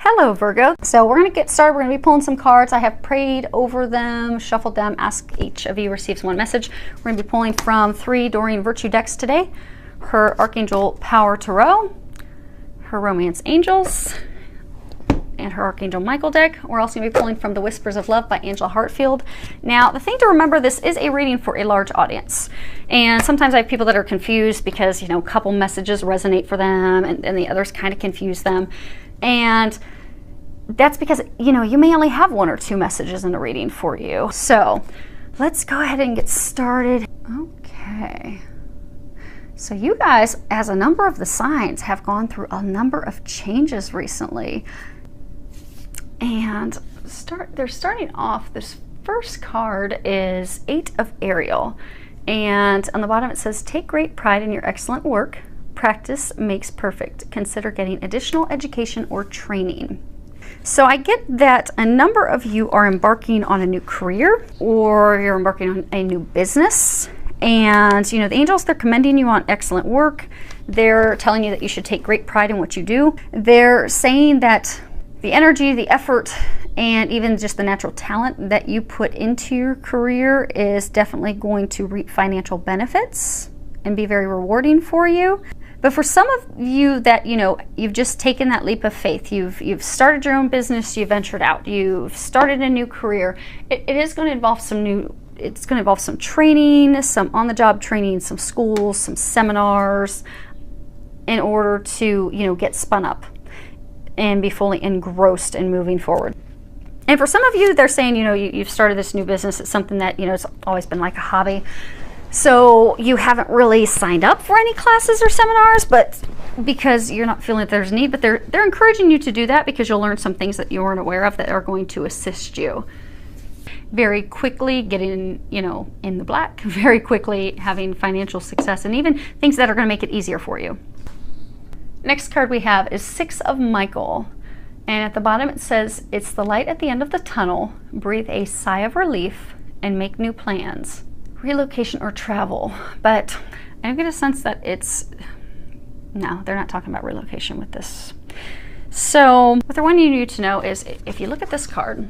Hello Virgo. So we're going to get started. We're going to be pulling some cards. I have prayed over them, shuffled them, asked each of you receives one message. We're going to be pulling from 3 Doreen Virtue decks today. Her Archangel Power Tarot, her Romance Angels, and her Archangel Michael deck. We're also going to be pulling from the Whispers of Love by Angela Hartfield. Now, the thing to remember, this is a reading for a large audience. And sometimes I have people that are confused because, you know, a couple messages resonate for them and the others kind of confuse them. And that's because, you know, you may only have 1 or 2 messages in a reading for you. So let's go ahead and get started. Okay. So you guys, as a number of the signs, have gone through a number of changes recently. And they're starting off, this first card is 8 of Ariel. And on the bottom it says, take great pride in your excellent work. Practice makes perfect. Consider getting additional education or training. So I get that a number of you are embarking on a new career, or you're embarking on a new business. And, you know, the angels, they're commending you on excellent work. They're telling you that you should take great pride in what you do. They're saying that the energy, the effort, and even just the natural talent that you put into your career is definitely going to reap financial benefits and be very rewarding for you. But for some of you that, you know, you've just taken that leap of faith, you've started your own business, you've ventured out, you've started a new career, it is going to involve some training, some on-the-job training, some schools, some seminars, in order to, you know, get spun up and be fully engrossed in moving forward. And for some of you, they're saying, you know, you've started this new business, it's something that, you know, it's always been like a hobby. So you haven't really signed up for any classes or seminars, but because you're not feeling that there's a need, but they're encouraging you to do that because you'll learn some things that you weren't aware of that are going to assist you. Very quickly getting, you know, in the black, very quickly having financial success, and even things that are going to make it easier for you. Next card we have is 6 of Michael. And at the bottom it says, it's the light at the end of the tunnel. Breathe a sigh of relief and make new plans. Relocation or travel, but I get a sense that no, they're not talking about relocation with this. So what they're wanting you to know is, if you look at this card,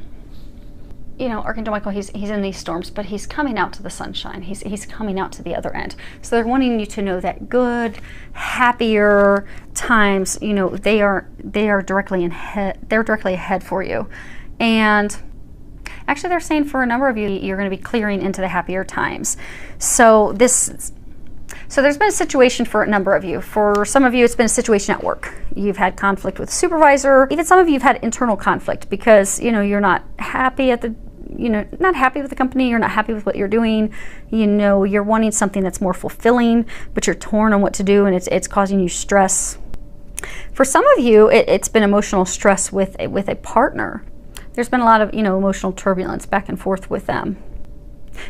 you know, Archangel Michael, he's in these storms, but he's coming out to the sunshine. He's coming out to the other end. So they're wanting you to know that good, happier times, you know, they are directly ahead for you. And actually, they're saying for a number of you, you're going to be clearing into the happier times. So there's been a situation for a number of you. For some of you, it's been a situation at work. You've had conflict with a supervisor. Even some of you have had internal conflict because, you know, you're not happy not happy with the company. You're not happy with what you're doing. You know, you're wanting something that's more fulfilling, but you're torn on what to do, and it's causing you stress. For some of you, it's been emotional stress with a partner. There's been a lot of, you know, emotional turbulence back and forth with them.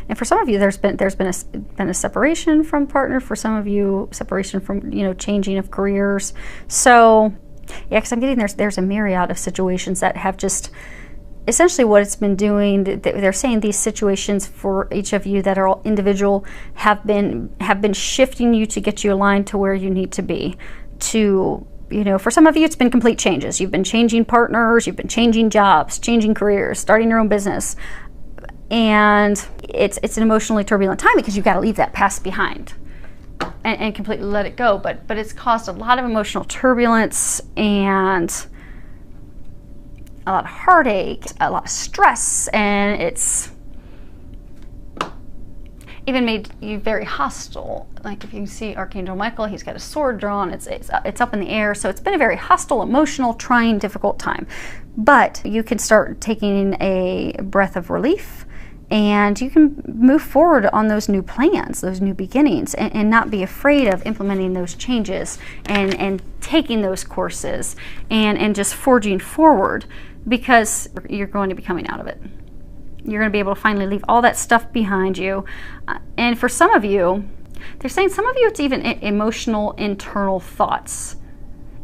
And for some of you, there's been a separation from partner. For some of you, separation from, you know, changing of careers. So yeah, because I'm getting there's a myriad of situations that have just essentially what it's been doing. They're saying these situations for each of you that are all individual have been shifting you to get you aligned to where you need to be. You know, for some of you, it's been complete changes. You've been changing partners, you've been changing jobs, changing careers, starting your own business. And it's an emotionally turbulent time because you've got to leave that past behind and completely let it go. But it's caused a lot of emotional turbulence and a lot of heartache, a lot of stress, and it's even made you very hostile. Like if you can see Archangel Michael, he's got a sword drawn, it's up in the air. So it's been a very hostile, emotional, trying, difficult time. But you can start taking a breath of relief, and you can move forward on those new plans, those new beginnings, and not be afraid of implementing those changes and taking those courses and just forging forward, because you're going to be coming out of it. You're going to be able to finally leave all that stuff behind you. And for some of you, they're saying some of you, it's even emotional internal thoughts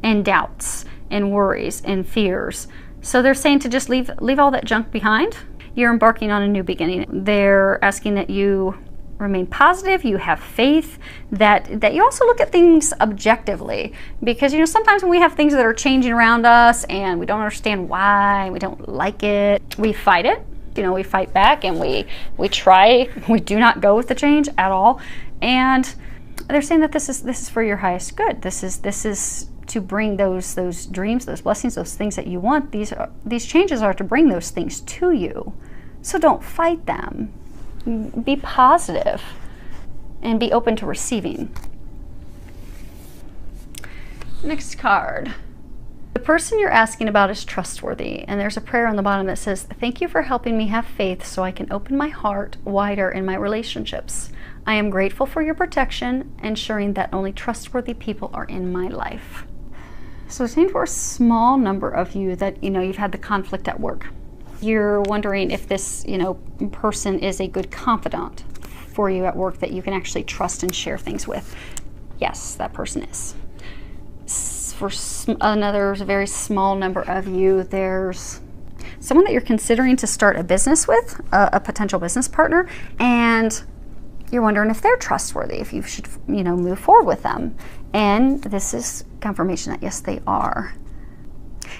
and doubts and worries and fears. So they're saying to just leave all that junk behind. You're embarking on a new beginning. They're asking that you remain positive, you have faith, that you also look at things objectively. Because, you know, sometimes when we have things that are changing around us and we don't understand why, we don't like it, we fight it. You know, we fight back and we try, we do not go with the change at all. And they're saying that this is for your highest good. This is to bring those dreams, those blessings, those things that you want. These changes are to bring those things to you. So don't fight them. Be positive and be open to receiving. Next card. The person you're asking about is trustworthy, and there's a prayer on the bottom that says, "Thank you for helping me have faith so I can open my heart wider in my relationships. I am grateful for your protection, ensuring that only trustworthy people are in my life." So it's saying for a small number of you that, you know, you've had the conflict at work. You're wondering if this, you know, person is a good confidant for you at work that you can actually trust and share things with. Yes, that person is. For another very small number of you, there's someone that you're considering to start a business with, a potential business partner, and you're wondering if they're trustworthy, if you should, you know, move forward with them. And this is confirmation that yes, they are.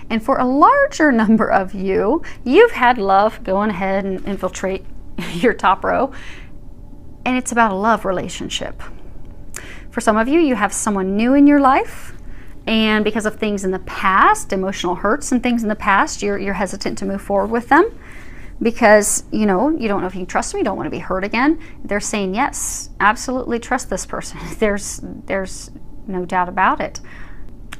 And for a larger number of you, you've had love go on ahead and infiltrate your top row, and it's about a love relationship. For some of you, you have someone new in your life, and because of things in the past, emotional hurts and things in the past, you're hesitant to move forward with them because, you know, you don't know if you can trust them, you don't want to be hurt again. They're saying, yes, absolutely trust this person. There's no doubt about it.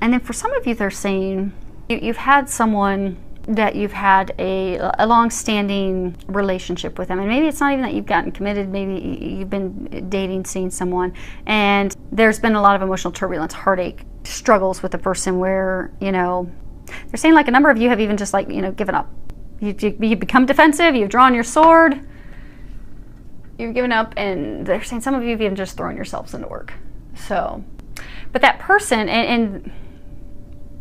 And then for some of you, they're saying you've had someone that you've had a long-standing relationship with them, and maybe it's not even that you've gotten committed, maybe you've been dating, seeing someone, and there's been a lot of emotional turbulence, heartache, struggles with the person where, you know, they're saying like a number of you have even just like, you know, given up. You become defensive, you've drawn your sword, you've given up, and they're saying some of you have even just thrown yourselves into work. So, but that person, and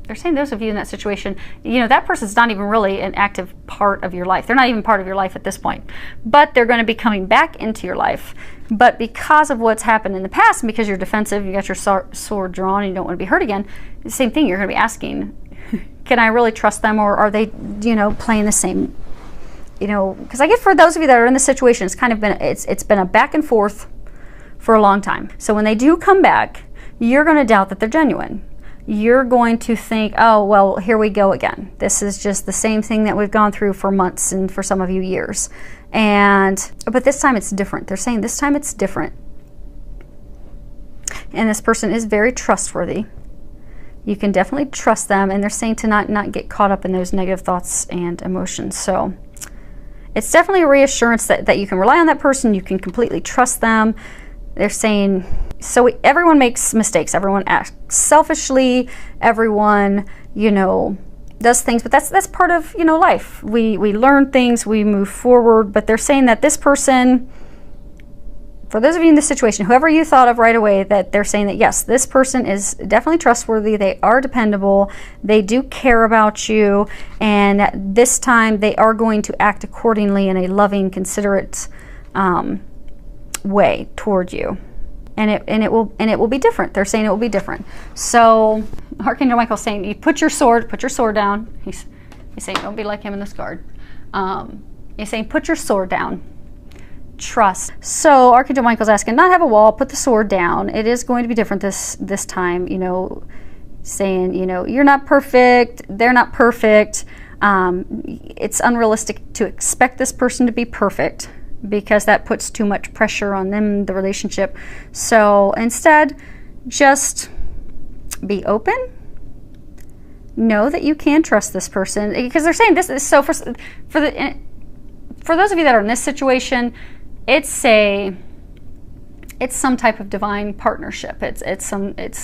they're saying those of you in that situation, you know, that person's not even really an active part of your life. They're not even part of your life at this point. But they're going to be coming back into your life. But because of what's happened in the past, and because you're defensive, you got your sword drawn, and you don't want to be hurt again, the same thing, you're going to be asking, can I really trust them, or are they, you know, playing the same, you know, because I get for those of you that are in this situation, it's kind of been, it's been a back and forth for a long time. So when they do come back, you're going to doubt that they're genuine. You're going to think, oh, well, here we go again. This is just the same thing that we've gone through for months and for some of you years. But this time it's different. They're saying this time it's different. And this person is very trustworthy. You can definitely trust them, and they're saying to not get caught up in those negative thoughts and emotions. So it's definitely a reassurance that you can rely on that person, you can completely trust them. They're saying, so everyone makes mistakes, everyone acts selfishly, everyone, you know, does things, but that's part of, you know, life. We learn things, we move forward, but they're saying that this person, for those of you in this situation, whoever you thought of right away, that they're saying that yes, this person is definitely trustworthy, they are dependable, they do care about you, and this time they are going to act accordingly in a loving, considerate way toward you, and it will be different. They're saying it will be different. So Archangel Michael's saying, you put your sword down. He's saying, don't be like him in this card. He's saying, put your sword down. Trust. So Archangel Michael's asking, not have a wall, put the sword down. It is going to be different this time. You know, saying, you know, you're not perfect. They're not perfect. It's unrealistic to expect this person to be perfect, because that puts too much pressure on them, the relationship. So instead, just be open. Know that you can trust this person, because they're saying this is so for those of you that are in this situation, it's some type of divine partnership. It's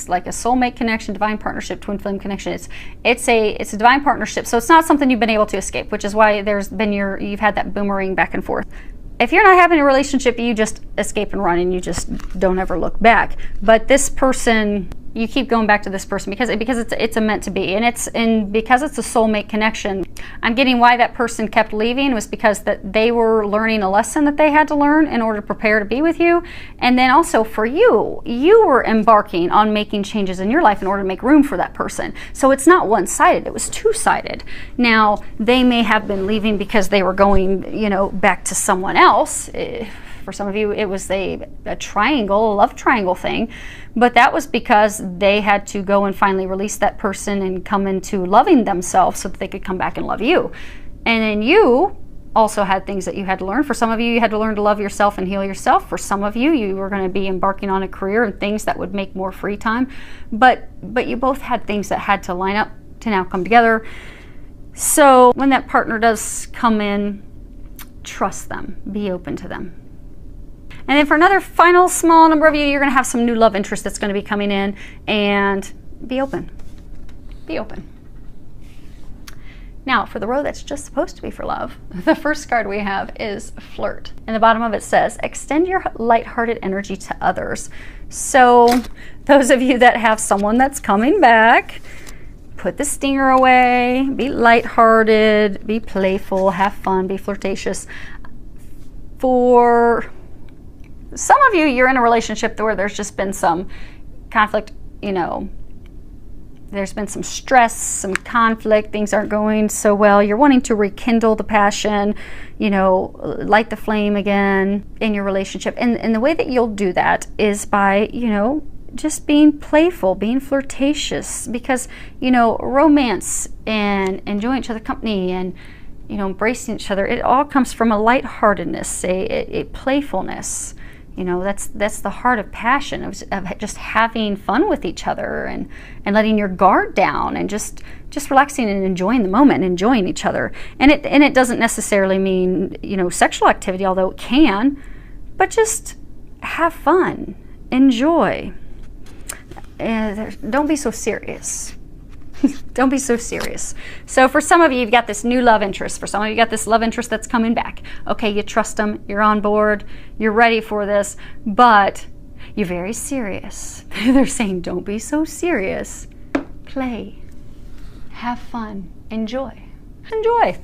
like a soulmate connection, divine partnership, twin flame connection. It's a divine partnership. So it's not something you've been able to escape, which is why you've had that boomerang back and forth. If you're not having a relationship, you just escape and run, and you just don't ever look back. But this person, you keep going back to this person because it's a meant to be, and because it's a soulmate connection. I'm getting why that person kept leaving was because that they were learning a lesson that they had to learn in order to prepare to be with you. And then also for you were embarking on making changes in your life in order to make room for that person. So it's not one-sided, it was two-sided. Now, they may have been leaving because they were going, you know, back to someone else. For some of you, it was a triangle, a love triangle thing, but that was because they had to go and finally release that person and come into loving themselves so that they could come back and love you. And then you also had things that you had to learn. For some of you, you had to learn to love yourself and heal yourself. For some of you, you were going to be embarking on a career and things that would make more free time. But you both had things that had to line up to now come together. So when that partner does come in, trust them, be open to them. And then for another final small number of you, you're going to have some new love interest that's going to be coming in, and be open. Be open. Now, for the row that's just supposed to be for love, the first card we have is Flirt. And the bottom of it says, extend your lighthearted energy to others. So those of you that have someone that's coming back, put the stinger away, be lighthearted, be playful, have fun, be flirtatious. For some of you, you're in a relationship where there's just been some conflict, you know, there's been some stress, some conflict, things aren't going so well. You're wanting to rekindle the passion, you know, light the flame again in your relationship. And the way that you'll do that is by, you know, just being playful, being flirtatious, because, you know, romance and enjoying each other's company and, you know, embracing each other, it all comes from a lightheartedness, a playfulness. You know, that's the heart of passion, of just having fun with each other and letting your guard down and just relaxing and enjoying the moment and enjoying each other. And it doesn't necessarily mean, you know, sexual activity, although it can, but just have fun, enjoy. Don't be so serious. Don't be so serious. So for some of you, you've got this new love interest. For some of you, you got this love interest that's coming back. Okay, you trust them, you're on board, you're ready for this, but you're very serious. They're saying, don't be so serious. Play, have fun, enjoy. Enjoy.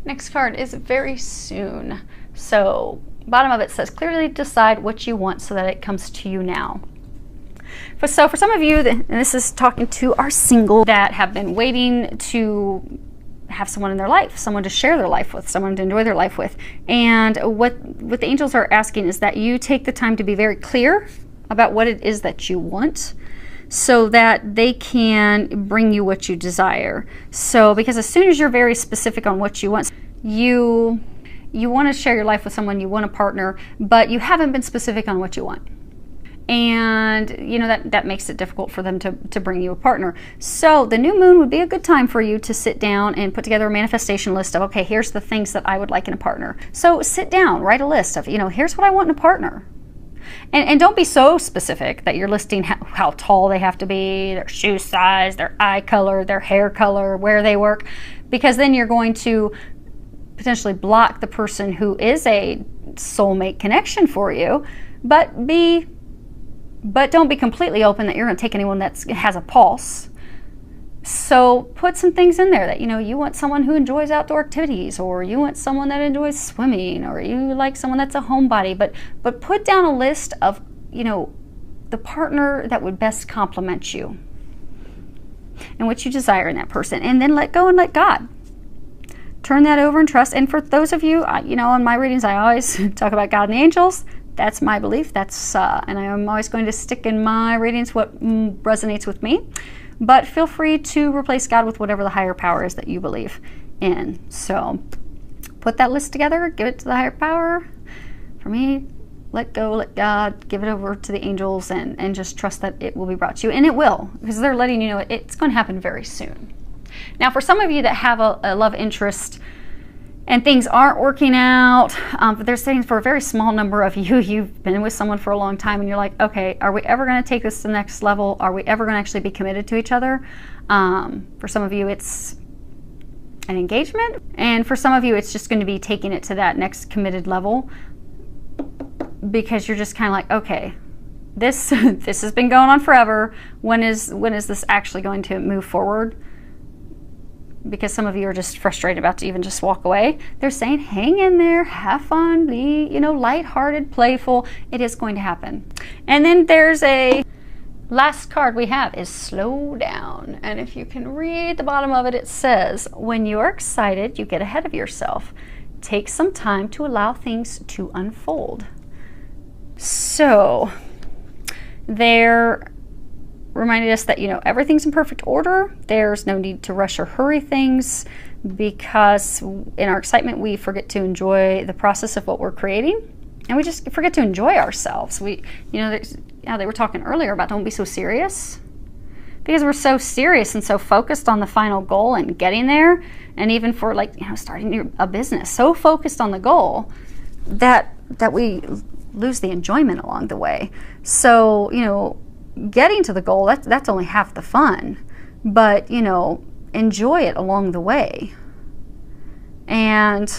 Next card is very soon. So bottom of it says, clearly decide what you want so that it comes to you now. So for some of you, and this is talking to our single that have been waiting to have someone in their life, someone to share their life with, someone to enjoy their life with. And what the angels are asking is that you take the time to be very clear about what it is that you want so that they can bring you what you desire. So because as soon as you're very specific on what you want, you want to share your life with someone, you want a partner, but you haven't been specific on what you want. And you know that makes it difficult for them to bring you a partner. So the new moon would be a good time for you to sit down and put together a manifestation list of, okay, here's the things that I would like in a partner. So sit down, write a list of, you know, here's what I want in a partner. And don't be so specific that you're listing how tall they have to be, their shoe size, their eye color, their hair color, where they work, because then you're going to potentially block the person who is a soulmate connection for you. But don't be completely open that you're going to take anyone that has a pulse. So put some things in there that, you know, you want someone who enjoys outdoor activities, or you want someone that enjoys swimming, or you like someone that's a homebody. But put down a list of, you know, the partner that would best complement you and what you desire in that person. And then let go and let God. Turn that over and trust. And for those of you, you know, on my readings, I always talk about God and the angels. That's my belief. That's and I am always going to stick in my readings what resonates with me. But feel free to replace God with whatever the higher power is that you believe in. So put that list together, give it to the higher power. For me, let go, let God, give it over to the angels, and just trust that it will be brought to you. And it will, because they're letting you know it's going to happen very soon. Now, for some of you that have a love interest and things aren't working out, but they're saying for a very small number of you, you've been with someone for a long time and you're like, okay, are we ever going to take this to the next level? Are we ever going to actually be committed to each other? For some of you, it's an engagement. And for some of you, it's just going to be taking it to that next committed level, because you're just kind of like, okay, this this has been going on forever. When is this actually going to move forward? Because some of you are just frustrated about to even just walk away. They're saying, hang in there, have fun, be, you know, lighthearted, playful. It is going to happen. And then there's a last card we have is slow down. And if you can read the bottom of it, it says, when you're excited, you get ahead of yourself. Take some time to allow things to unfold. So they're reminded us that, you know, everything's in perfect order. There's no need to rush or hurry things, because in our excitement we forget to enjoy the process of what we're creating, and we just forget to enjoy ourselves. We, you know, they were talking earlier about don't be so serious, because we're so serious and so focused on the final goal and getting there, and even for, like, you know, starting a business, so focused on the goal that we lose the enjoyment along the way. So, you know, getting to the goal, that's only half the fun, but, you know, enjoy it along the way. And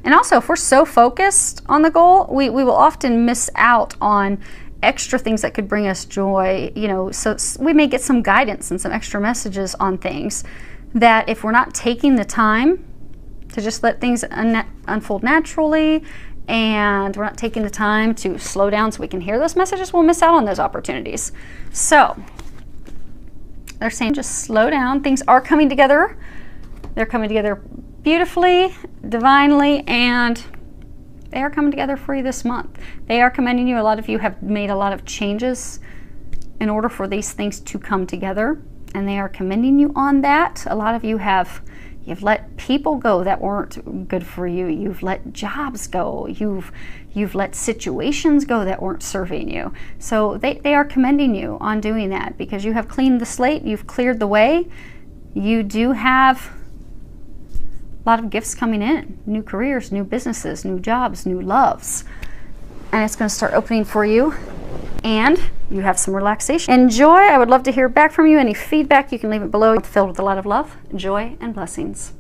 also, if we're so focused on the goal, we will often miss out on extra things that could bring us joy, you know. So we may get some guidance and some extra messages on things that, if we're not taking the time to just let things unfold naturally, and we're not taking the time to slow down so we can hear those messages, we'll miss out on those opportunities. So they're saying just slow down. Things are coming together. They're coming together beautifully, divinely, and they are coming together for you this month. They are commending you. A lot of you have made a lot of changes in order for these things to come together, and they are commending you on that. A lot of you you've let people go that weren't good for you. You've let jobs go. You've let situations go that weren't serving you. So they are commending you on doing that, because you have cleaned the slate. You've cleared the way. You do have a lot of gifts coming in. New careers, new businesses, new jobs, new loves. And it's going to start opening for you. And you have some relaxation. Enjoy. I would love to hear back from you. Any feedback, you can leave it below. It's filled with a lot of love, joy, and blessings.